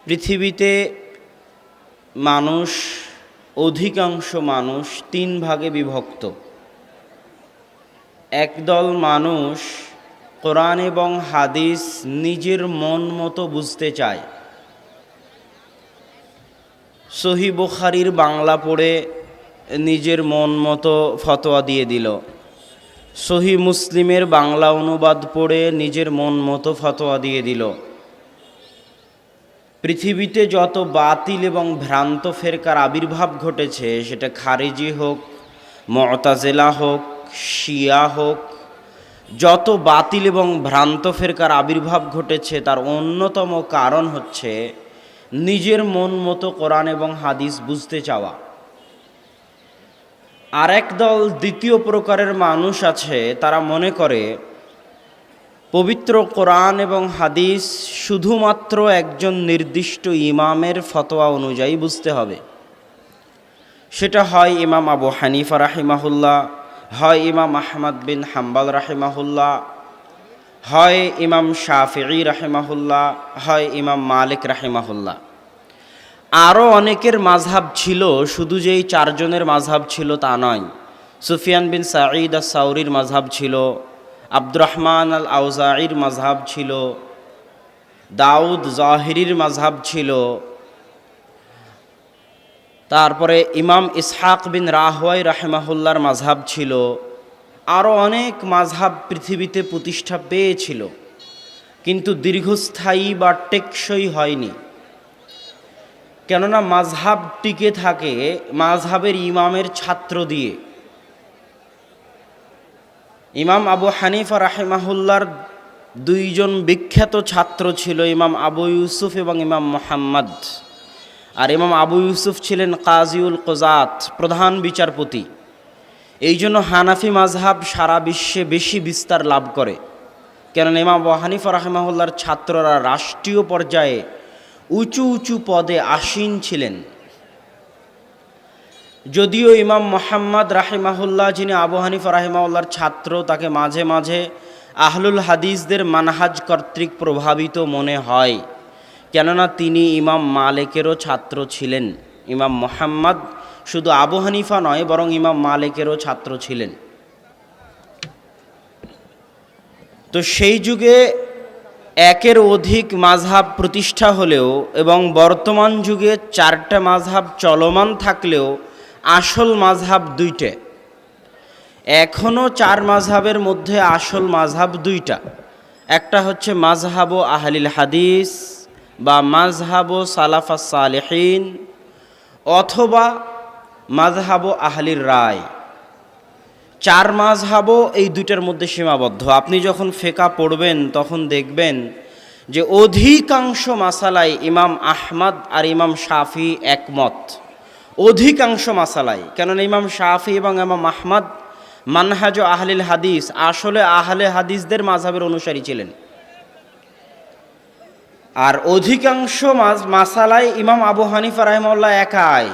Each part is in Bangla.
পৃথিবীতে অধিকাংশ মানুষ তিন ভাগে বিভক্ত। একদল মানুষ কোরআন এবং হাদিস নিজের মন মতো বুঝতে চায়। সহিহ বুখারীর বাংলা পড়ে নিজের মন মতো ফতোয়া দিয়ে দিল, সহিহ মুসলিমের বাংলা অনুবাদ পড়ে নিজের মন মতো ফতোয়া দিয়ে দিল। পৃথিবীতে যত বাতিল এবং ভ্রান্ত ফেরকার আবির্ভাব ঘটেছে, সেটা খারিজি হোক, মুতাজিলা হোক, শিয়া হোক, যত বাতিল এবং ভ্রান্ত ফেরকার আবির্ভাব ঘটেছে তার অন্যতম কারণ হচ্ছে নিজের মন মতো কোরআন এবং হাদিস বুঝতে চাওয়া। আরেক দল দ্বিতীয় প্রকারের মানুষ আছে, তারা মনে করে পবিত্র কোরআন এবং হাদিস শুধুমাত্র একজন নির্দিষ্ট ইমামের ফতোয়া অনুযায়ী বুঝতে হবে। সেটা হয় ইমাম আবু হানিফা রাহিমাহুল্লাহ, হয় ইমাম আহমদ বিন হাম্বল রাহিমাহুল্লাহ, হয় ইমাম শাফিঈ রাহিমাহুল্লাহ, হয় ইমাম মালিক রাহিমাহুল্লাহ। আরও অনেকের মাযহাব ছিল, শুধু যে এই চারজনের মাযহাব ছিল তা নয়। সুফিয়ান বিন সাঈদ আস-সাউরির মাযহাব ছিল, আব্দুর রহমান আল আউজাঈর মাযহাব ছিল, দাউদ জাহিরির মাযহাব ছিল, তারপরে ইমাম ইসহাক বিন রাহওয়াই রাহিমাহুল্লাহর মাযহাব ছিল। আরও অনেক মাযহাব পৃথিবীতে প্রতিষ্ঠা পেয়েছিল, কিন্তু দীর্ঘস্থায়ী বা টেকসই হয়নি। কেননা মাযহাব টিকে থাকে মাযহাবের ইমামের ছাত্র দিয়ে। ইমাম আবু হানিফা রাহিমাহুল্লাহর দুইজন বিখ্যাত ছাত্র ছিল, ইমাম আবু ইউসুফ এবং ইমাম মুহাম্মদ। আর ইমাম আবু ইউসুফ ছিলেন কাজিউল কুযাত, প্রধান বিচারপতি। এই জন্য হানাফি মাযহাব সারা বিশ্বে বেশি বিস্তার লাভ করে, কেননা ইমাম আবু হানিফা রাহিমাহুল্লাহর ছাত্ররা রাষ্ট্রীয় পর্যায়ে উঁচু উঁচু পদে আসীন ছিলেন। যদিও ইমাম মুহাম্মদ রাহিমাহুল্লাহ, যিনি আবু হানিফা রাহিমাহুল্লাহর ছাত্র, তাকে মাঝে মাঝে আহলুল হাদিসদের মানহাজ কর্তৃক প্রভাবিত মনে হয়, কেননা তিনি ইমাম মালিকেরও ছাত্র ছিলেন। ইমাম মুহাম্মদ শুধু আবু হানিফা নয়, বরং ইমাম মালিকেরও ছাত্র ছিলেন। তো সেই যুগে একের অধিক মাযহাব প্রতিষ্ঠা হলেও এবং বর্তমান যুগে চারটা মাযহাব চলমান থাকলেও আসল মাযহাব দুইটা। এখনও চার মাযহাবের মধ্যে আসল মাযহাব দুইটা। একটা হচ্ছে মাযহাব আহলিল হাদিস বা মাযহাব সালাফাস সালেহিন, অথবা মাযহাব আহলির রায়। চার মাযহাবও এই দুইটার মধ্যে সীমাবদ্ধ। আপনি যখন ফিকহ পড়বেন তখন দেখবেন যে অধিকাংশ মাসালায় ইমাম আহমদ আর ইমাম শাফি একমত, অধিকাংশ মাসালায়। কেননা ইমাম শাফি এবং ইমাম আহমদ মানহাজ আহলিল হাদিস, আসলে আহলে হাদিসদের মাযহাবের অনুসারী ছিলেন। আর অধিকাংশ মাসালায় ইমাম আবু হানিফা রাহিমাহুল্লাহ একাই।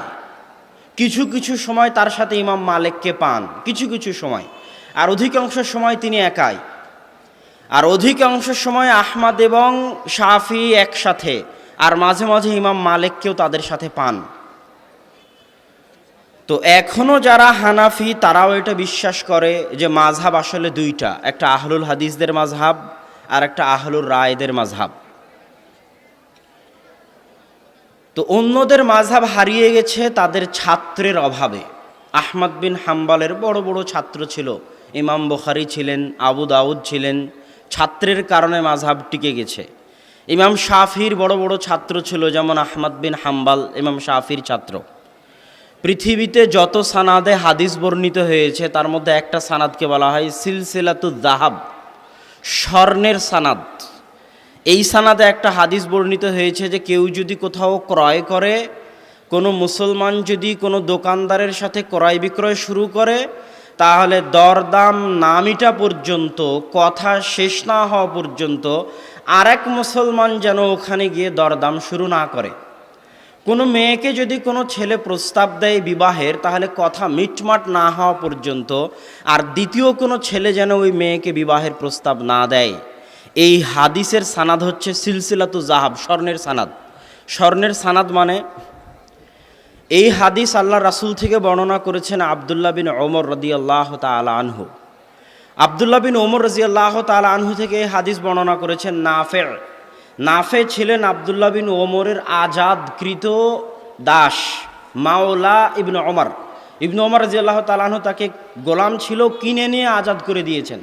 কিছু কিছু সময় তার সাথে ইমাম মালিককে পান, কিছু কিছু সময়, আর অধিকাংশ সময় তিনি একাই। আর অধিকাংশ সময় আহমদ এবং শাফি একসাথে, আর মাঝে মাঝে ইমাম মালিককেও তাদের সাথে পান। তো এখনও যারা হানাফি তারাও এটা বিশ্বাস করে যে মাযহাব আসলে দুইটা, একটা আহলুল হাদিসদের মাযহাব আর একটা আহলুর রায়দের মাযহাব। তো অন্যদের মাযহাব হারিয়ে গেছে তাদের ছাত্রের অভাবে। আহমদ বিন হাম্বলের বড় বড় ছাত্র ছিল, ইমাম বুখারী ছিলেন, আবু দাউদ ছিলেন, ছাত্রের কারণে মাযহাব টিকে গেছে। ইমাম শাফির বড় বড় ছাত্র ছিল, যেমন আহমদ বিন হাম্বল ইমাম শাফির ছাত্র। পৃথিবীতে যত সানাদে হাদিস বর্ণিত হয়েছে তার মধ্যে একটা সানাদকে বলা হয় সিলসিলাতুয যাহাব, স্বর্ণের সানাদ। এই সানাদে একটা হাদিস বর্ণিত হয়েছে যে কেউ যদি কোথাও ক্রয় করে, কোনো মুসলমান যদি কোনো দোকানদারের সাথে ক্রয় বিক্রয় শুরু করে, তাহলে দরদাম না মিটা পর্যন্ত, কথা শেষ না হওয়া পর্যন্ত আরেক মুসলমান যেন ওখানে গিয়ে দরদাম শুরু না করে। কোনো মেয়েকে যদি কোনো ছেলে প্রস্তাব দেয় বিবাহের, তাহলে কথা মিটমাট না হওয়া পর্যন্ত আর দ্বিতীয় কোনো ছেলে যেন ওই মেয়েকে বিবাহের প্রস্তাব না দেয়। এই হাদিসের সানাদ হচ্ছে সিলসিলাতুয যাহাব, স্বর্ণের সানাদ। স্বর্ণের সানাদ মানে এই হাদিস আল্লাহ রাসূল থেকে বর্ণনা করেছেন আব্দুল্লাহ বিন ওমর রাদিয়াল্লাহু তাআলা আনহু। আব্দুল্লাহ বিন ওমর রাদিয়াল্লাহু তাআলা আনহু থেকে এই হাদিস বর্ণনা করেছেন নাফে। নাফে ছিলেন আব্দুল্লাহ বিন ওমরের আজাদকৃত দাস, মাওলা ইবনে ওমর। ইবনে ওমর রাদিয়াল্লাহু তাআলা আনহু তাকে গোলাম ছিল, কিনে নিয়ে আজাদ করে দিয়েছেন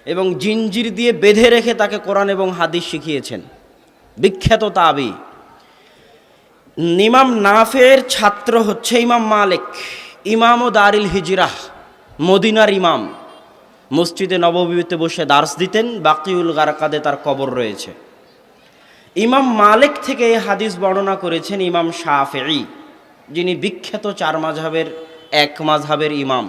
এবং জিঞ্জির দিয়ে বেঁধে রেখে তাকে কোরআন এবং হাদিস শিখিয়েছেন। বিখ্যাত তাবী। ইমাম নাফের ছাত্র হচ্ছে ইমাম মালিক, ইমাম ও দারিল হিজরাহ, মদিনার ইমাম। মসজিদে নববীতে বসে দার্স দিতেন, বাকিউল গারকাদে তার কবর রয়েছে। ইমাম মালিক থেকে এই হাদিস বর্ণনা করেছেন ইমাম শাফিঈ, যিনি বিখ্যাত চার মাযহাবের এক মাযহাবের ইমাম।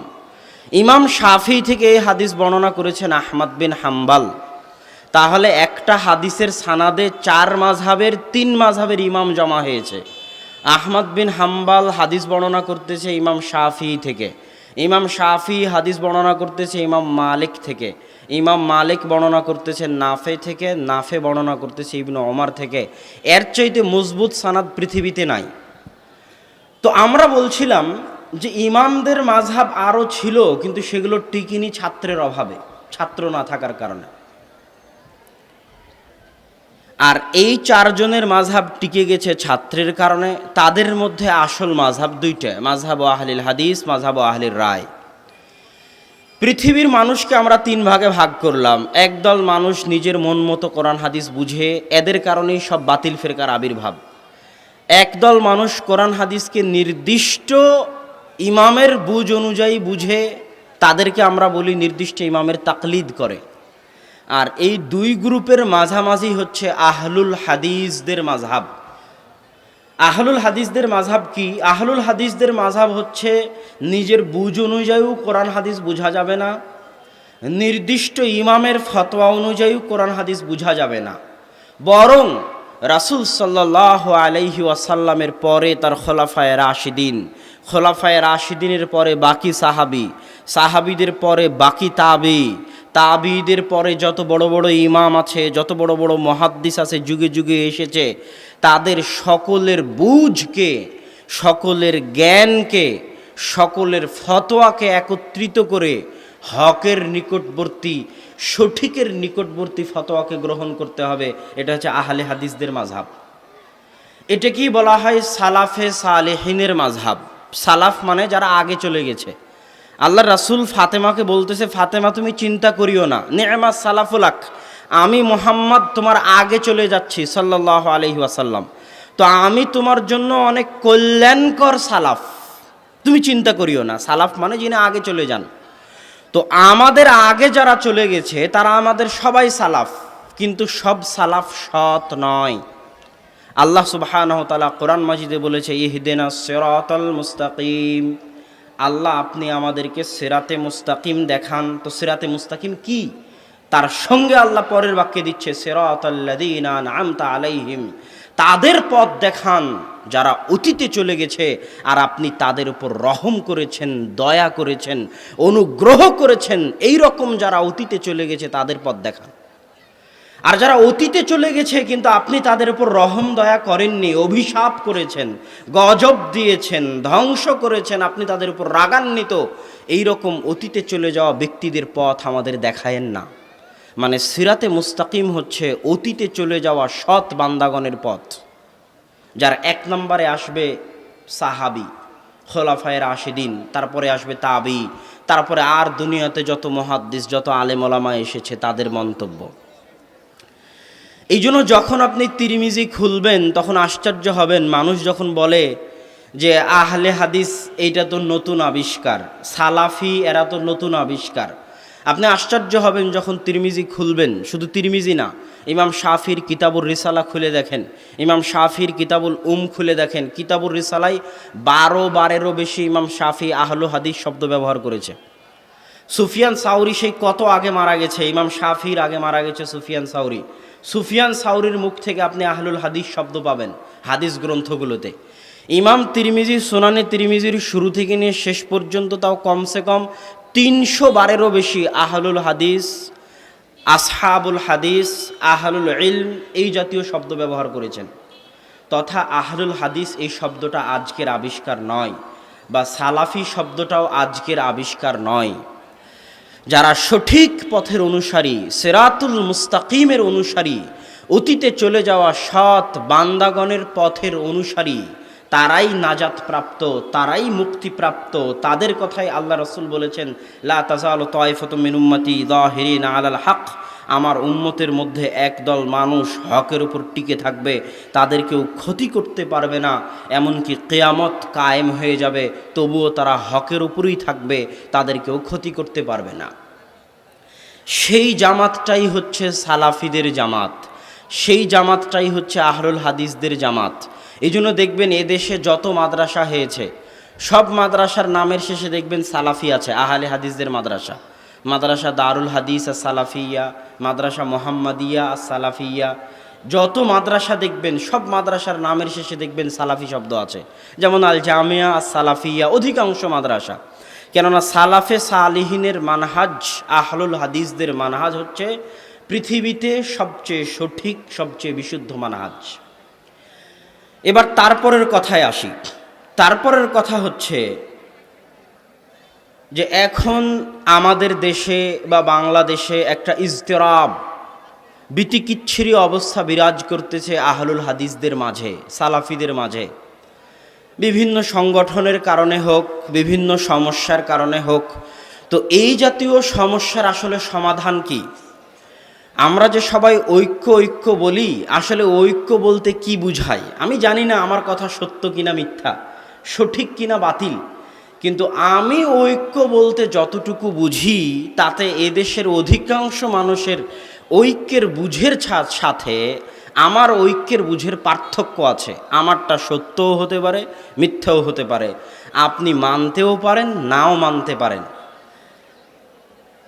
ইমাম শাফিঈ থেকে এই হাদিস বর্ণনা করেছেন আহমদ বিন হাম্বাল। তাহলে একটা হাদিসের সানাদে চার মাযহাবের তিন মাযহাবের ইমাম জমা হয়েছে। আহমদ বিন হাম্বাল হাদিস বর্ণনা করতেছে ইমাম শাফিঈ থেকে, ইমাম শাফিঈ হাদিস বর্ণনা করতেছে ইমাম মালিক থেকে, ইমাম মালিক বর্ণনা করতেছে নাফে থেকে, নাফে বর্ণনা করতেছে ইবনে ওমর থেকে। এর চাইতে মজবুত সানাদ পৃথিবীতে নাই। তো আমরা বলছিলাম যে ইমামদের মাযহাব আরও ছিল, কিন্তু সেগুলো টিকিনি ছাত্রের অভাবে, ছাত্র না থাকার কারণে। আর এই চারজনের মাযহাব টিকে গেছে ছাত্রের কারণে। তাদের মধ্যে আসল মাযহাব দুইটা, মাযহাব আহলিল হাদিস, মাযহাব আহলির রায়। পৃথিবীর মানুষকে আমরা তিন ভাগে ভাগ করলাম। একদল মানুষ নিজের মন মতো কোরআন হাদিস বুঝে, এদের কারণেই সব বাতিল ফিরকার আবির্ভাব। একদল মানুষ কোরআন হাদিসকে নির্দিষ্ট ইমামের বুঝ অনুযায়ী বুঝে, তাদেরকে আমরা বলি নির্দিষ্ট ইমামের তাকলিদ করে। আর এই দুই গ্রুপের মাঝামাঝি হচ্ছে আহলুল হাদিসদের মাযহাব। আহলুল হাদিসদের মাযহাব কি? আহলুল হাদিসদের মাযহাব হচ্ছে নিজের বুঝ অনুযায়ীও কোরআন হাদিস বোঝা যাবে না, নির্দিষ্ট ইমামের ফতোয়া অনুযায়ীও কোরআন হাদিস বোঝা যাবে না, বরং রাসূল সাল্লাল্লাহু আলাইহি ওয়াসাল্লামের পরে তার খোলাফায়ে রাশিদিন, খোলাফায়ে রাশিদিনের পরে বাকি সাহাবী, সাহাবীদের পরে বাকি তাবী, তাবীদের পরে যত বড় বড় ইমাম আছে, যত বড় বড় মুহাদ্দিস আছে, যুগে যুগে এসেছে, তাদের সকলের বুঝকে, সকলের জ্ঞানকে, সকলের ফতোয়াকে একত্রিত করে হকের নিকটবর্তী, সঠিকের নিকটবর্তী ফতোয়াকে গ্রহণ করতে হবে। এটা হচ্ছে আহলে হাদিসদের মাযহাব। এটা কি বলা হয়? সালাফে সালেহিনের মাযহাব। সালাফ মানে যারা আগে চলে গেছে। আল্লাহ রাসূল ফাতেমাকে বলতেছে, ফাতেমা তুমি চিন্তা করিও না, নি'মা সালাফুলাক, আমি মুহাম্মদ তোমার আগে চলে যাচ্ছি সাল্লাল্লাহু আলাইহি ওয়াসাল্লাম, তো আমি তোমার জন্য অনেক কল্যাণকর সালাফ, তুমি চিন্তা করিও না। সালাফ মানে যিনি আগে চলে যান। তো আমাদের আগে যারা চলে গেছে তারা আমাদের সবাই সালাফ, কিন্তু সব সালাফ সৎ নয়। আল্লাহ সুবহানাহু ওয়া তাআলা কোরআন মাজিদে বলেছে ইহদিনাস সিরাতাল মুস্তাকিম। আল্লাহ আপনি আমাদেরকে সিরাতে মুস্তাকিম দেখান। তো সিরাতে মুস্তাকিম কি? তার সঙ্গে আল্লাহ পরের বাক্যে দিচ্ছে সিরাতাল্লাযীনা আনআমতা আলাইহিম, তাদের পথ দেখান যারা অতীতে চলে গেছে, আর আপনি তাদের উপর রহম করেছেন, দয়া করেছেন, অনুগ্রহ করেছেন। এই রকম যারা অতীতে চলে গেছে তাদের পথ দেখান। আর যারা অতীতে চলে গেছে কিন্তু আপনি তাদের উপর রহম দয়া করেননি, অভিশাপ করেছেন, গজব দিয়েছেন, ধ্বংস করেছেন, আপনি তাদের উপর রাগান্বিত, এই রকম অতীতে চলে যাওয়া ব্যক্তিদের পথ আমাদের দেখায়েন না। মানে সিরাতে মুস্তাকিম হচ্ছে অতীতে চলে যাওয়া সৎ বান্দাগণের পথ। যার এক নম্বরে আসবে সাহাবী, খোলাফায়ে রাশিদিন, তারপরে আসবে তাবী, তারপরে আর দুনিয়াতে যত মুহাদ্দিস, যত আলেম ওলামা এসেছে তাদের মন্তব্য। এই জন্য যখন আপনি তিরমিজি খুলবেন তখন আশ্চর্য হবেন, মানুষ যখন বলে যে আহলে হাদিস এইটা তো নতুন আবিষ্কার, সালাফি এরা তো নতুন আবিষ্কার। আপনি আশ্চর্য হবেন যখন তিরমিজি খুলবেন। শুধু তিরমিজি না, ইমাম শাফির কিতাবুর রিসালা খুলে দেখেন, ইমাম শাফির কিতাবুল খুলে দেখেন। কিতাবুর রিসালায় 12বারেরও বেশি ইমাম শাফি আহলু হাদিস শব্দ ব্যবহার করেছে। সুফিয়ান সাউরি সেই কত আগে মারা গেছে, ইমাম শাফির আগে মারা গেছে সুফিয়ান সাউরি। সুফিয়ান সাউরির মুখ থেকে আপনি আহলুল হাদিস শব্দ পাবেন হাদিস গ্রন্থগুলোতে। ইমাম তিরমিজি, সুনানে তিরমিজির শুরু থেকে নিয়ে শেষ পর্যন্ত তাও কমসে কম 300বারেরও বেশি আহলুল হাদিস, আসহাবুল হাদিস, আহলুল ইলম এই জাতীয় শব্দ ব্যবহার করেছেন। তথা আহলুল হাদিস এই শব্দটা আজকের আবিষ্কার নয়, বা সালাফি শব্দটাও আজকের আবিষ্কার নয়। যারা সঠিক পথের অনুসারী, সিরাতুল মুস্তাকিমের অনুসারী, অতীতে চলে যাওয়া সৎ বান্দাগণের পথের অনুসারী, তারাই নাজাত প্রাপ্ত, তারাই মুক্তিপ্রাপ্ত। তাদের কথাই আল্লাহ রসুল বলেছেন, লা তাজালু তায়ফাতুম মিন উম্মতি যাহিরিনা আলাল হক, আমার উম্মতের মধ্যে একদল মানুষ হকের উপর টিকে থাকবে, তাদের কেউ ক্ষতি করতে পারবে না, এমনকি কিয়ামত কায়েম হয়ে যাবে, তবুও তারা হকের উপরই থাকবে, তাদের কেউ ক্ষতি করতে পারবে না। সেই জামাতটাই হচ্ছে সালাফিদের জামাত, সেই জামাতটাই হচ্ছে আহলুল হাদিসদের জামাত। এই জন্য দেখবেন এদেশে যত মাদ্রাসা হয়েছে, সব মাদ্রাসার নামের শেষে দেখবেন সালাফি আছে, আহলে হাদিসদের মাদ্রাসা। মাদ্রাসা দারুল হাদিস আর সালাফিয়া, মাদ্রাসা মোহাম্মদিয়া আর সালাফিয়া, যত মাদ্রাসা দেখবেন সব মাদ্রাসার নামের শেষে দেখবেন সালাফি শব্দ আছে। যেমন আল জামিয়া আর সালাফিয়া, অধিকাংশ মাদ্রাসা। কেননা সালাফে সালিহিনের মানহাজ, আহলুল হাদিসদের মানহাজ হচ্ছে পৃথিবীতে সবচেয়ে সঠিক, সবচেয়ে বিশুদ্ধ মানহাজ। এবার তারপরের কথায় আসি। তারপরের কথা হচ্ছে যে এখন আমাদের দেশে বা বাংলাদেশে একটা ইজতিরাব, বিতিকিচ্ছিরি অবস্থা বিরাজ করতেছে আহলুল হাদিসদের মাঝে, সালাফিদের মাঝে। বিভিন্ন সংগঠনের কারণে হোক, বিভিন্ন সমস্যার কারণে হোক। তো এই জাতীয় সমস্যার আসলে সমাধান কি? আমরা যে সবাই ঐক্য ঐক্য বলি, আসলে ঐক্য বলতে কি বুঝায় আমি জানি না, আমার কথা সত্য কিনা মিথ্যা, সঠিক কিনা বাতিল। কিন্তু আমি ঐক্য বলতে যতটুকু বুঝি, তাতে এদেশের অধিকাংশ মানুষের ঐক্যের বুঝের সাথে আমার ঐক্যের বুঝের পার্থক্য আছে। আমারটা সত্যও হতে পারে, মিথ্যাও হতে পারে, আপনি মানতেও পারেন, নাও মানতে পারেন।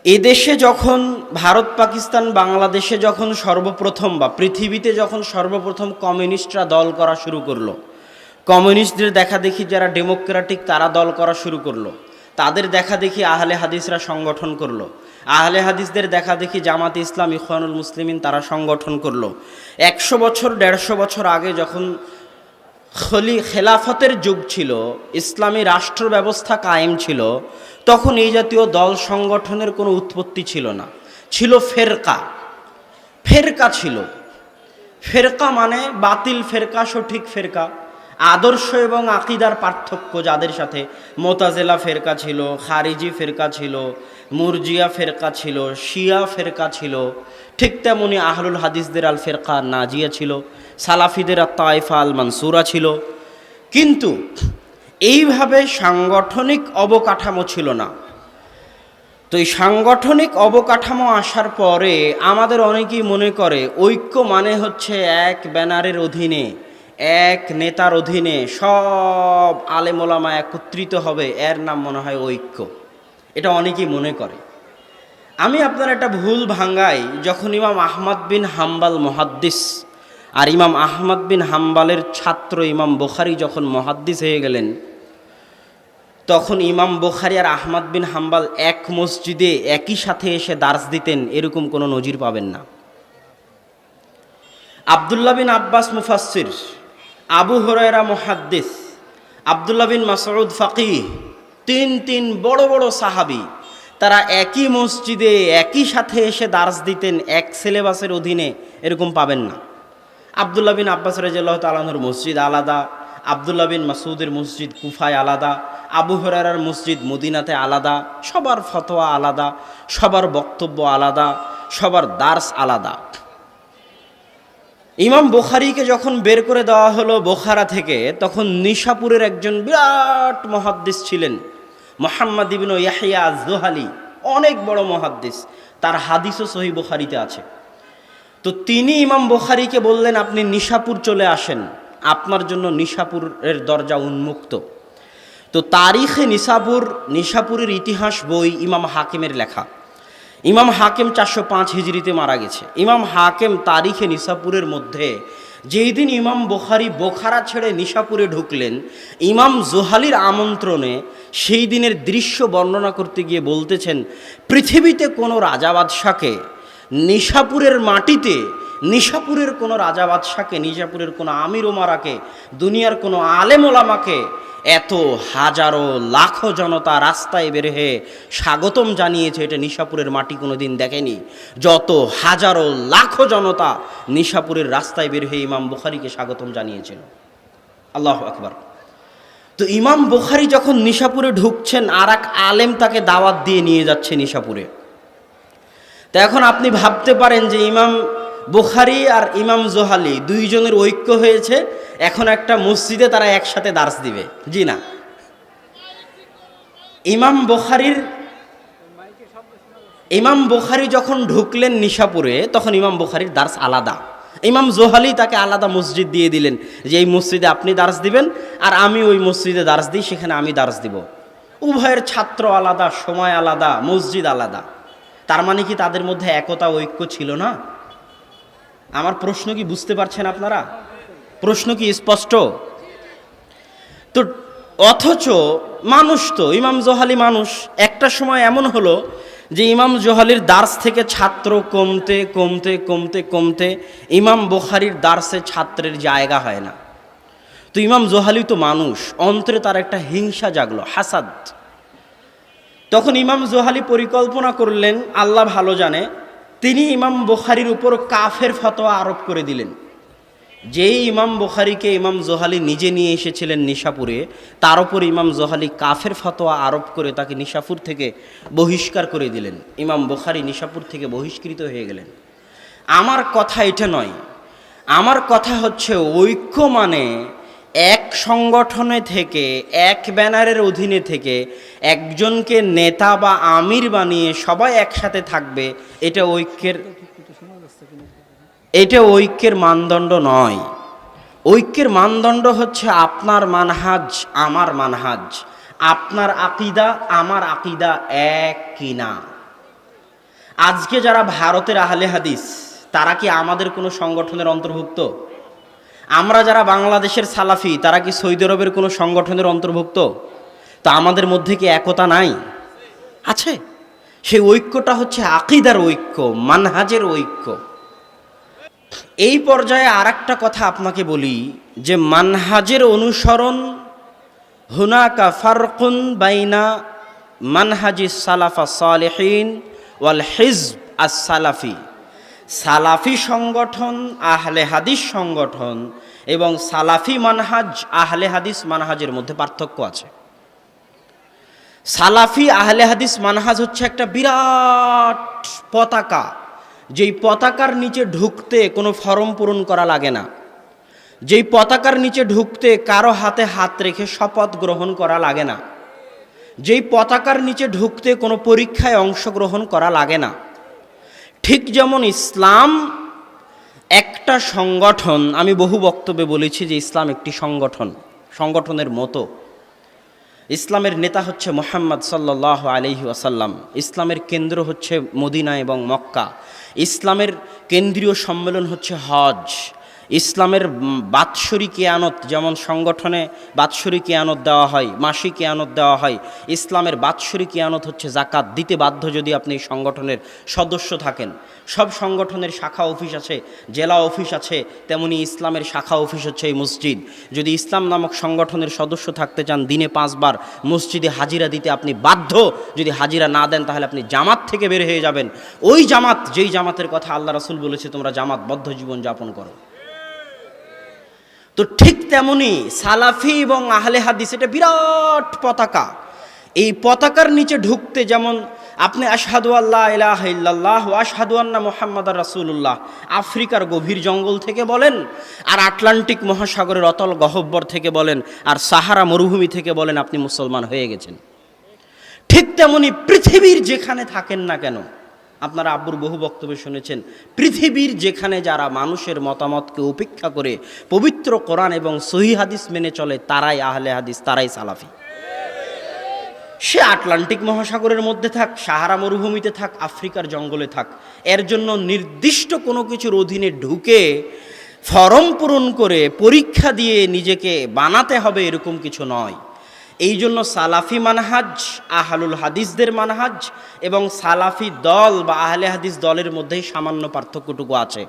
এদেশে যখন ভারত, পাকিস্তান, বাংলাদেশে যখন সর্বপ্রথম বা পৃথিবীতে যখন সর্বপ্রথম কমিউনিস্টরা দল করা শুরু করলো, কমিউনিস্টদের দেখা দেখি যারা ডেমোক্রেটিক তারা দল করা শুরু করলো, তাদের দেখা দেখি আহলে হাদিসরা সংগঠন করলো, আহলে হাদিসদের দেখা দেখি জামাতে ইসলাম, ইখওয়ানুল মুসলিমিন তারা সংগঠন করলো। 100 বছর 150 বছর আগে যখন খেলাফতের যুগ ছিল, ইসলামী রাষ্ট্র ব্যবস্থা কায়েম ছিল, তখন এই জাতীয় দল সংগঠনের কোনো উৎপত্তি ছিল না। ছিল ফেরকা, ফেরকা ছিল। ফেরকা মানে বাতিল ফেরকা, সঠিক ফেরকা, আদর্শ এবং আকিদার পার্থক্য। যাদের সাথে মোতাজেলা ফেরকা ছিল, খারিজি ফেরকা ছিল, মুরজিয়া ফেরকা ছিল, শিয়া ফেরকা ছিল, ঠিক তেমনি আহলুল হাদিসদের আল ফেরকা নাজিয়া ছিল, সালাফিদের আত তায়েফা আল মানসুরা ছিল। কিন্তু এইভাবে সাংগঠনিক অবকাঠামো ছিল না। তো এই সাংগঠনিক অবকাঠামো আসার পরে আমাদের অনেকেই মনে করে ঐক্য মানে হচ্ছে এক ব্যানারের অধীনে, এক নেতার অধীনে সব আলেম ওলামা একত্রিত হবে, এর নাম মনে হয় ঐক্য। এটা অনেকেই মনে করে। আমি আপনার একটা ভুল ভাঙ্গাই। যখন ইমাম আহমদ বিন হাম্বাল মুহাদ্দিস, আর ইমাম আহমদ বিন হাম্বালের ছাত্র ইমাম বুখারী যখন মুহাদ্দিস হয়ে গেলেন, তখন ইমাম বুখারী আর আহমদ বিন হাম্বাল এক মসজিদে একই সাথে এসে দার্স দিতেন, এরকম কোনো নজির পাবেন না। আবদুল্লাহ বিন আব্বাস মুফাসসির, আবু হুরায়রা মুহাদ্দিস, আবদুল্লাহ বিন মাসউদ ফাকিহ, তিন বড় বড় সাহাবী, তারা একই মসজিদে একই সাথে এসে দার্স দিতেন, এক সিলেবাসের অধীনে, এরকম পাবেন না। আবদুল্লাহ বিন আব্বাস রাদিয়াল্লাহু তাআলা আনহুর মসজিদ আলাদা, আবদুল্লাহ বিন মাসউদের মসজিদ কুফায় আলাদা, আবু হুরায়রার মসজিদ মদিনাতে আলাদা, সবার ফতোয়া আলাদা, সবার বক্তব্য আলাদা, সবার দার্স আলাদা। ইমাম বুখারীকে যখন বের করে দেওয়া হলো বোখারা থেকে, তখন নিশাপুরের একজন বিরাট মুহাদ্দিস ছিলেন মুহাম্মদ ইবনে ইয়াহইয়া আজ-যুহালি, অনেক বড় মুহাদ্দিস, তার হাদিসও সহিহ বুখারীতে আছে। তো তিনি ইমাম বুখারীকে বললেন, আপনি নিশাপুর চলে আসেন, আপনার জন্য নিশাপুরের দরজা উন্মুক্ত। তো তারিখে নিশাপুরের ইতিহাস বই ইমাম হাকিমের লেখা। ইমাম হাকিম 405 হিজরিতে মারা গেছে। ইমাম হাকিম তারিখে নিশাপুরের মধ্যে যেই দিন ইমাম বুখারী বোখারা ছেড়ে নিশাপুরে ঢুকলেন, ইমাম যুহালির আমন্ত্রণে, সেই দিনের দৃশ্য বর্ণনা করতে গিয়ে বলতেছেন, পৃথিবীতে কোনো রাজা বাদশাকে নিশাপুরের মাটিতে নিশাপুরের কোনো রাজা বাদশাকে, নিশাপুরের কোনো আমির ওমারাকে, দুনিয়ার কোনো আলেম ওলামাকে এত হাজারো লাখো জনতা রাস্তায় বের হয়ে স্বাগতম জানিয়েছে, এটা নিশাপুরের মাটি কোনো দিন দেখেনি। যত হাজারো লাখো জনতা নিশাপুরের রাস্তায় বের হয়ে ইমাম বুখারীকে স্বাগতম জানিয়েছিল। আল্লাহু আকবার। তো ইমাম বুখারী যখন নিশাপুরে ঢুকছেন, আর এক আলেম তাকে দাওয়াত দিয়ে নিয়ে যাচ্ছে নিশাপুরে। তো এখন আপনি ভাবতে পারেন যে ইমাম বুখারী আর ইমাম জোহালি দুইজনের ঐক্য হয়েছে, এখন একটা মসজিদে তারা একসাথে দার্স দিবে। জি না, ইমাম বুখারী যখন ঢুকলেন নিশাপুরে, তখন ইমাম বুখারীর দার্স আলাদা। ইমাম জোহালি তাকে আলাদা মসজিদ দিয়ে দিলেন যে এই মসজিদে আপনি দার্স দিবেন, আর আমি ওই মসজিদে দার্স দিই, সেখানে আমি দার্স দিব। উভয়ের ছাত্র আলাদা, সময় আলাদা, মসজিদ আলাদা। তার মানে কি তাদের মধ্যে একতা ঐক্য ছিল না? আমার প্রশ্ন কি বুঝতে পারছেন আপনারা? প্রশ্ন কি স্পষ্ট? তো অথচ মানুষ তো, ইমাম জোহালি মানুষ, একটা সময় এমন হলো যে ইমাম জোহালির দার্স থেকে ছাত্র কমতে কমতে কমতে কমতে ইমাম বুখারীর দার্সে ছাত্রের জায়গা হয় না। তো ইমাম জোহালি তো মানুষ, অন্তরে তার একটা হিংসা জাগলো, হাসাদ। তখন ইমাম জোহালি পরিকল্পনা করলেন, আল্লাহ ভালো জানে, তিনি ইমাম বুখারীর উপর কাফের ফতোয়া আরোপ করে দিলেন। যেই ইমাম বুখারীকে ইমাম জোহালি নিজে নিয়ে এসেছিলেন নিশাপুরে, তার উপর ইমাম জোহালি কাফের ফতোয়া আরোপ করে তাকে নিশাপুর থেকে বহিষ্কার করে দিলেন। ইমাম বুখারী নিশাপুর থেকে বহিষ্কৃত হয়ে গেলেন। আমার কথা এটা নয়, আমার কথা হচ্ছে ঐক্য মানে এক সংগঠনে থেকে, এক ব্যানারের অধীনে থেকে একজনকে নেতা বা আমির বানিয়ে সবাই একসাথে থাকবে, এটা ঐক্যের মানদণ্ড নয়। ঐক্যের মানদণ্ড হচ্ছে আপনার মানহাজ আমার মানহাজ, আপনার আকিদা আমার আকিদা এক কিনা। আজকে যারা ভারতের আহলে হাদিস, তারা কি আমাদের কোনো সংগঠনের অন্তর্ভুক্ত? আমরা যারা বাংলাদেশের সালাফি, তারা কি সৌদি আরবের কোনো সংগঠনের অন্তর্ভুক্ত? তো আমাদের মধ্যে কি একতা নাই? আছে। সেই ঐক্যটা হচ্ছে আকিদার ঐক্য, মানহাজের ঐক্য। এই পর্যায়ে আর একটা কথা আপনাকে বলি যে মানহাজের অনুসরণ, হুনাকা ফারকুন বাইনা মানহাজিস সালাফা সালেহিন ওয়াল হিজব আস সালাফি। সালাফি সংগঠন, আহলে হাদিস সংগঠন এবং সালাফি মানহাজ, আহলে হাদিস মানহাজের মধ্যে পার্থক্য আছে। সালাফি আহলে হাদিস মানহাজ হচ্ছে একটা বিরাট পতাকা, যেই পতাকার নিচে ঢুকতে কোনো ফরম পূরণ করা লাগে না, যেই পতাকার নিচে ঢুকতে কারো হাতে হাত রেখে শপথ গ্রহণ করা লাগে না, যেই পতাকার নিচে ঢুকতে কোনো পরীক্ষায় অংশগ্রহণ করা লাগে না। ঠিক যেমন ইসলাম একটা সংগঠন, আমি বহু বক্তব্যে বলেছি যে ইসলাম একটি সংগঠনের মতো। ইসলামের নেতা হচ্ছে মুহাম্মদ সাল্লাল্লাহু আলাইহি ওয়াসাল্লাম, ইসলামের কেন্দ্র হচ্ছে মদিনা এবং মক্কা, ইসলামের কেন্দ্রীয় সম্মেলন হচ্ছে হজ, ইসলামের বাৎসরিক কিয়ানত, যেমন সংগঠনে বাৎসরিক কিয়ানত দেওয়া হয়, মাসিক কিয়ানত দেওয়া হয়, ইসলামের বাৎসরিক কিয়ানত হচ্ছে জাকাত দিতে বাধ্য যদি আপনি এই সংগঠনের সদস্য থাকেন। সব সংগঠনের শাখা অফিস আছে, জেলা অফিস আছে, তেমনি ইসলামের শাখা অফিস হচ্ছে এই মসজিদ। যদি ইসলাম নামক সংগঠনের সদস্য থাকতে চান, দিনে 5 বার মসজিদে হাজিরা দিতে আপনি বাধ্য। যদি হাজিরা না দেন তাহলে আপনি জামাত থেকে বের হয়ে যাবেন। ওই জামাত, যেই জামাতের কথা আল্লাহ রাসূল বলেছে তোমরা জামাতবদ্ধ জীবন যাপন করো। তো ঠিক তেমনি সালাফি এবং আহলে হাদিস এটা বিরাট পতাকা। এই পতাকার নিচে ঢুকতে যেমন আপনি আশহাদু আল্লা ইলাহা ইল্লাল্লাহ ওয়া আশহাদু আন্না মুহাম্মাদার রাসূলুল্লাহ আফ্রিকার গভীর জঙ্গল থেকে বলেন, আর আটলান্টিক মহাসাগরের অতল গহ্বর থেকে বলেন, আর সাহারা মরুভূমি থেকে বলেন, আপনি মুসলমান হয়ে গেছেন। ঠিক তেমনি পৃথিবীর যেখানে থাকেন না কেন, আপনারা আব্বুর বহু বক্তব্য শুনেছেন, পৃথিবীর যেখানে যারা মানুষের মতামতকে উপেক্ষা করে পবিত্র কোরআন এবং সহিহ হাদিস মেনে চলে, তারাই আহলে হাদিস, তারাই সালাফি। সে আটলান্টিক মহাসাগরের মধ্যে থাক, সাহারা মরুভূমিতে থাক, আফ্রিকার জঙ্গলে থাক, এর জন্য নির্দিষ্ট কোনো কিছুর অধীনে ঢুকে ফরম পূরণ করে পরীক্ষা দিয়ে নিজেকে বানাতে হবে এরকম কিছু নয়। এই জন্য সালাফি মানহাজ আহলুল হাদিসদের মানহাজ এবং সালাফি দল বা আহলে হাদিস দলের মধ্যেই সামান্য পার্থক্যটুকু আছে।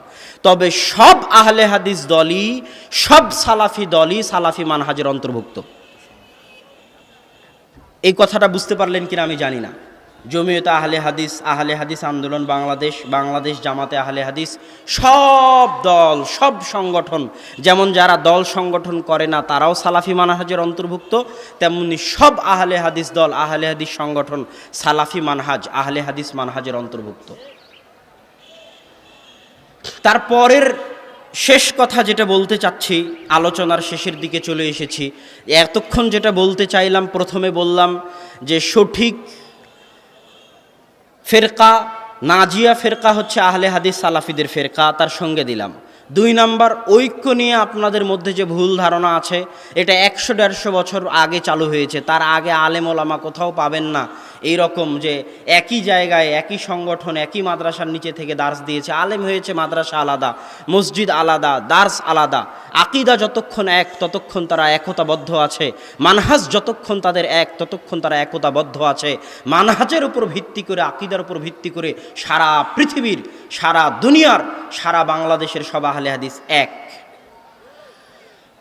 তবে সব আহলে হাদিস দলই, সব সালাফি দলই সালাফি মানহাজের অন্তর্ভুক্ত। এই কথাটা বুঝতে পারলেন কিনা আমি জানি না। জমিয়তে আহলে হাদিস আন্দোলন বাংলাদেশ, বাংলাদেশ জামাতে আহলে হাদিস, সব দল, সব সংগঠন, যেমন যারা দল সংগঠন করে না তারাও সালাফি মানহাজের অন্তর্ভুক্ত, তেমনি সব আহলে হাদিস দল, আহলে হাদিস সংগঠন সালাফি মানহাজ, আহলে হাদিস মানহাজের অন্তর্ভুক্ত। তারপরের শেষ কথা যেটা বলতে চাচ্ছি, আলোচনার শেষের দিকে চলে এসেছি। এতক্ষণ যেটা বলতে চাইলাম, প্রথমে বললাম যে সঠিক ফেরকা নাজিয়া ফেরকা হচ্ছে আহলে হাদিস সালাফিদের ফেরকা, তার সঙ্গে দিলাম। 2 নাম্বার, ঐক্য নিয়ে আপনাদের মধ্যে যে ভুল ধারণা আছে, এটা 100-150 বছর আগে চালু হয়েছে। তার আগে আলেম ওলামা কোথাও পাবেন না এই রকম যে একই জায়গায় একই সংগঠন একই মাদ্রাসার নিচে থেকে দার্স দিয়েছে। আলেম হয়েছে মাদ্রাসা আলাদা, মসজিদ আলাদা, দার্স আলাদা। আকিদা যতক্ষণ এক ততক্ষণ তারা একতাবদ্ধ আছে, মানহাজ যতক্ষণ তাদের এক ততক্ষণ তারা একতাবদ্ধ আছে। মানহাজের উপর ভিত্তি করে, আকিদার উপর ভিত্তি করে সারা পৃথিবীর, সারা দুনিয়ার, সারা বাংলাদেশের সব আহলে হাদিস এক।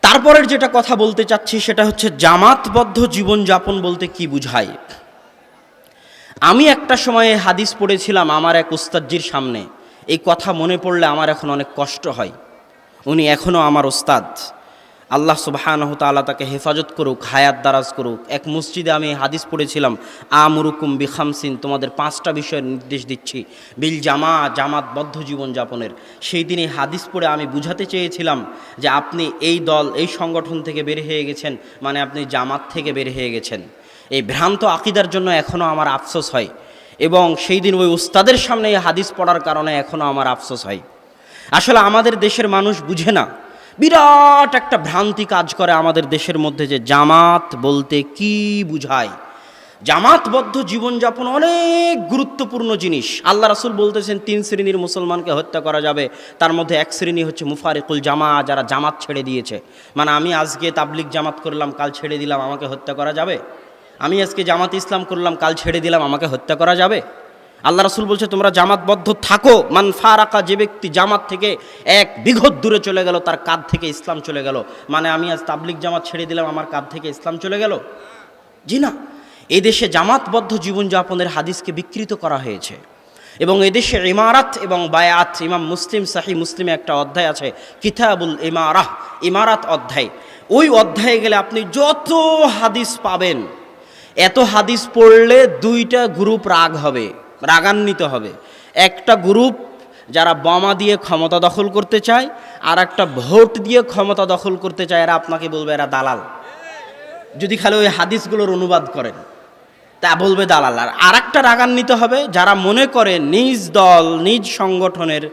তারপরের যেটা কথা বলতে চাচ্ছি সেটা হচ্ছে জামাতবদ্ধ জীবনযাপন বলতে কি বুঝায়। আমি একটা সময়ে হাদিস পড়েছিলাম আমার এক উস্তাদজির সামনে। এই কথা মনে পড়লে আমার এখন অনেক কষ্ট হয়। উনি এখনও আমার উস্তাদ, আল্লাহ সুবহানাহু তাআলা তাকে হেফাজত করুক, হায়াত দারাজ করুক। এক মসজিদে আমি হাদিস পড়েছিলাম, আমুরুকুম বিখামসিন, তোমাদের 5টা বিষয়ের নির্দেশ দিচ্ছি, বিল জামাতবদ্ধ জীবনযাপনের। সেই দিনে হাদিস পড়ে আমি বুঝাতে চেয়েছিলাম যে আপনি এই দল, এই সংগঠন থেকে বের হয়ে গেছেন, মানে আপনি জামাত থেকে বের হয়ে গেছেন। এই ভ্রান্ত আকিদার জন্য এখনও আমার আফসোস হয়, এবং সেই দিন ওই উস্তাদের সামনে এই হাদিস পড়ার কারণে এখনও আমার আফসোস হয়। আসলে আমাদের দেশের মানুষ বুঝে না, বিরাট একটা ভ্রান্তি কাজ করে আমাদের দেশের মধ্যে যে জামাত বলতে কি বুঝায়। জামাতবদ্ধ জীবনযাপন অনেক গুরুত্বপূর্ণ জিনিস। আল্লাহ রাসূল বলতেছেন 3 শ্রেণীর মুসলমানকে হত্যা করা যাবে, তার মধ্যে এক শ্রেণী হচ্ছে মুফারিকুল জামা, যারা জামাত ছেড়ে দিয়েছে। মানে আমি আজকে তাবলিগ জামাত করলাম, কাল ছেড়ে দিলাম, আমাকে হত্যা করা যাবে? আমি আজকে জামাত ইসলাম করলাম, কাল ছেড়ে দিলাম, আমাকে হত্যা করা যাবে? আল্লাহ রাসূল বলছে তোমরা জামাতবদ্ধ থাকো। মান ফারাকা, যে ব্যক্তি জামাত থেকে 1 বিঘত দূরে চলে গেল, তার কাঁধ থেকে ইসলাম চলে গেল। মানে আমি আজ তাবলিগ জামাত ছেড়ে দিলাম, আমার কাঁধ থেকে ইসলাম চলে গেল? জি না। এই দেশে জামাতবদ্ধ জীবনযাপনের হাদিসকে বিকৃত করা হয়েছে, এবং এদেশে ইমারাত এবং বায়াত, ইমাম মুসলিম সহিহ মুসলিমে একটা অধ্যায় আছে, কিতাবুল ইমারাহ, ইমারাত অধ্যায়। ওই অধ্যায়ে গেলে আপনি যত হাদিস পাবেন, এত হাদিস পড়লে 2টা গ্রুপ রাগান্বিত হবে। একটা গ্রুপ যারা বোমা দিয়ে ক্ষমতা দখল করতে চায়, আর একটা ভোট দিয়ে ক্ষমতা দখল করতে চায়। এরা আপনাকে বলবে এরা দালাল, যদি খালি ওই হাদিসগুলোর অনুবাদ করেন, তা বলবে দালাল। আর একটা রাগান্বিত হবে যারা মনে করে নিজ দল, নিজ সংগঠনের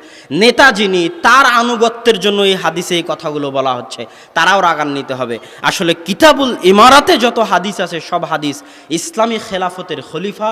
নেতা যিনি, তার আনুগত্যের জন্য এই হাদিসে এই কথাগুলো বলা হচ্ছে, তারাও রাগান্বিত হবে। আসলে কিতাবুল ইমারাতে যত হাদিস আছে, সব হাদিস ইসলামী খেলাফতের খলিফা,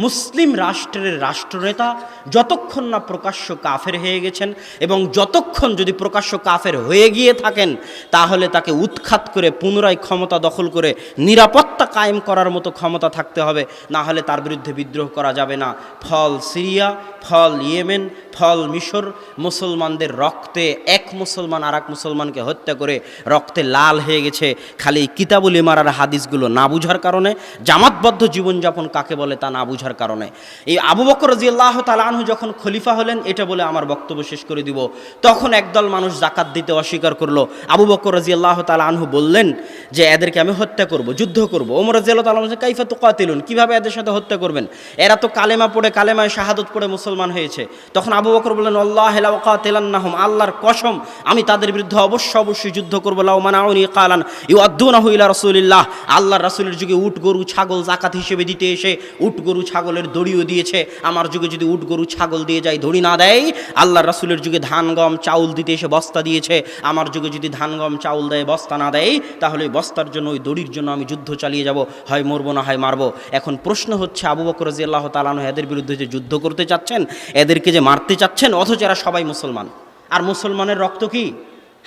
মুসলিম রাষ্ট্রের রাষ্ট্রনেতা যতক্ষণ না প্রকাশ্য কাফের হয়ে গেছেন, এবং যতক্ষণ যদি প্রকাশ্য কাফের হয়ে গিয়ে থাকেন, তাহলে তাকে উৎখাত করে পুনরায় ক্ষমতা দখল করে নিরাপত্তা কায়েম করার মতো ক্ষমতা থাকতে হবে, না হলে তার বিরুদ্ধে বিদ্রোহ করা যাবে না। ফল সিরিয়া, ফল ইয়েমেন, ফল মিশর, মুসলমানদের রক্তে এক মুসলমান আর এক মুসলমানকে হত্যা করে রক্তে লাল হয়ে গেছে, খালি কিতাবুল ইমারার হাদিসগুলো না বুঝার কারণে। জামাতবদ্ধ জীবনযাপন কাকে বলে তা না বুঝার কারণে। এই আবু বকর রাদিয়াল্লাহু তাআলা আনহু যখন খলিফা হলেন, এটা বলে আমার বক্তব্য শেষ করে দিব, তখন একদল মানুষ যাকাত দিতে অস্বীকার করলো। আবু বকর রাদিয়াল্লাহু তাআলা আনহু বললেন যে এদেরকে আমি হত্যা করব, যুদ্ধ করব। ওমর রাদিয়াল্লাহু তাআলা বললেন কাইফা তুকাতিলুন, কিভাবে এদের সাথে হত্যা করবেন? এরা তো কালেমা পড়ে, কালেমায় শাহাদত পড়ে মুসলমান হয়েছে। তখন আবু বকর বললেন আল্লাহ লা উকাতিলান্নাহুম, আল্লাহর কসম আমি তাদের বিরুদ্ধে অবশ্যই যুদ্ধ করব। লাউ মানাউনি কালান ইউআদ্দুনাহু ইলা রাসূলিল্লাহ, আল্লাহর রাসূলের যুগে উট গরু ছাগল যাকাত হিসেবে দিতে এসে উট গরু ছাগলের দড়িও দিয়েছে, আমার যুগে যদি উট গরু ছাগল দিয়ে যায়, দড়ি না দেয়। আল্লাহর রাসূলের যুগে ধান গম চাউল দিতে এসে বস্তা দিয়েছে, আমার যুগে যদি ধান গম চাউল দেয়, বস্তা না দেয়, তাহলে ওই বস্তার জন্য, ওই দড়ির জন্য আমি যুদ্ধ চালিয়ে যাব, হয় মরবো না হয় মারবো। এখন প্রশ্ন হচ্ছে আবু বকর রাদিয়াল্লাহু তাআলা আনহু এদের বিরুদ্ধে যে যুদ্ধ করতে চাচ্ছেন, এদেরকে যে মারতে চাচ্ছেন, অথচ এরা সবাই মুসলমান, আর মুসলমানের রক্ত কি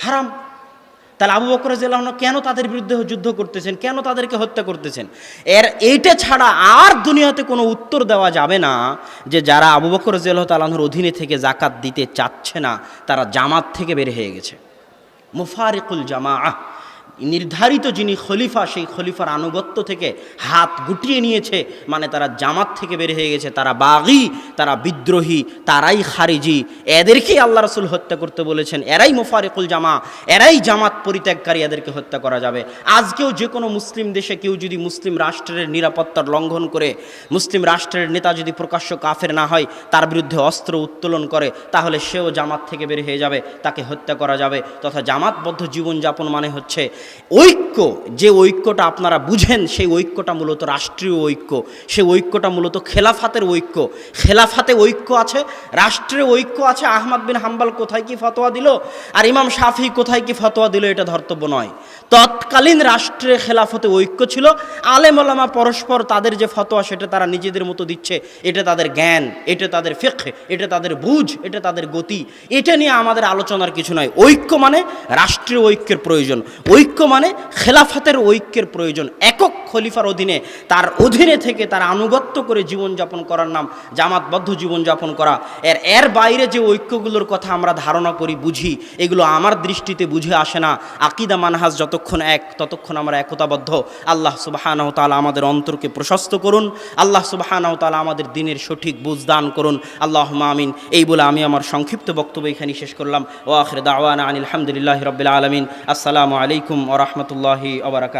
হারাম। তাহলে আবু বকর রাদিয়াল্লাহু আনহু কেন তাদের বিরুদ্ধে যুদ্ধ করতেছেন, কেন তাদেরকে হত্যা করতেছেন? এইটা ছাড়া আর দুনিয়াতে কোনো উত্তর দেওয়া যাবে না যে যারা আবু বকর রাদিয়াল্লাহু তাআলা আনহুর অধীনে থেকে জাকাত দিতে চাচ্ছে না তারা জামাত থেকে বের হয়ে গেছে। মুফারিকুল জামাআহ, নির্ধারিত যিনি খলিফা সেই খলিফার আনুগত্য থেকে হাত গুটিয়ে নিয়েছে, মানে তারা জামাত থেকে বের হয়ে গেছে। তারা বাগী, তারা বিদ্রোহী, তারাই খারিজি, এদেরকেই আল্লাহ রাসূল হত্যা করতে বলেছেন। এরাই মুফারিকুল জামা, এরাই জামাত পরিত্যাগকারী, এদেরকে হত্যা করা যাবে। আজকেও যে কোনো মুসলিম দেশে কেউ যদি মুসলিম রাষ্ট্রের নিরাপত্তার লঙ্ঘন করে, মুসলিম রাষ্ট্রের নেতা যদি প্রকাশ্য কাফের না হয়, তার বিরুদ্ধে অস্ত্র উত্তোলন করে, তাহলে সেও জামাত থেকে বের হয়ে যাবে, তাকে হত্যা করা যাবে। তথা জামাতবদ্ধ জীবনযাপন মানে হচ্ছে ঐক্য। যে ঐক্যটা আপনারা বুঝেন সেই ঐক্যটা মূলত রাষ্ট্রীয় ঐক্য, সেই ঐক্যটা মূলত খেলাফাতের ঐক্য। খেলাফাতে ঐক্য আছে, রাষ্ট্রীয় ঐক্য আছে। আহমদ বিন হাম্বল কোথায় কি ফতোয়া দিল আর ইমাম শাফি কোথায় কি ফতোয়া দিল এটা ধর্তব্য নয়। তৎকালীন রাষ্ট্রে খেলাফতে ঐক্য ছিল। আলেম ওলামা পরস্পর তাদের যে ফতোয়া সেটা তারা নিজেদের মতো দিচ্ছে, এটা তাদের জ্ঞান, এটা তাদের ফিকহ, এটা তাদের বুঝ, এটা তাদের গতি, এটা নিয়ে আমাদের আলোচনার কিছু নয়। ঐক্য মানে রাষ্ট্রীয় ঐক্যের প্রয়োজন, ঐক্য মানে খেলাফতের ঐক্যের প্রয়োজন। একক খলিফার অধীনে, তার অধীনে থেকে তার আনুগত্য করে জীবনযাপন করার নাম জামাতবদ্ধ জীবনযাপন করা। এর বাইরে যে ঐক্যগুলোর কথা আমরা ধারণা করি, বুঝি, এগুলো আমার দৃষ্টিতে বুঝে আসে না। আকিদা মানহাজ যতক্ষণ এক, ততক্ষণ আমরা একতাবদ্ধ। আল্লাহ সুবহানাহু ওয়া তাআলা আমাদের অন্তরকে প্রশস্ত করুন। আল্লাহ সুবহানাহু ওয়া তাআলা আমাদের দ্বীনের সঠিক বুঝ দান করুন। আল্লাহুম্মা আমিন। এই বলে আমি আমার সংক্ষিপ্ত বক্তব্য এখানে শেষ করলাম। ওয়া আখিরু দাওয়ানা আনিল হামদুলিল্লাহি রাব্বিল আলামিন। আসসালামু আলাইকুম ওয়া রাহমাতুল্লাহি ওয়া বারাকাতুহু।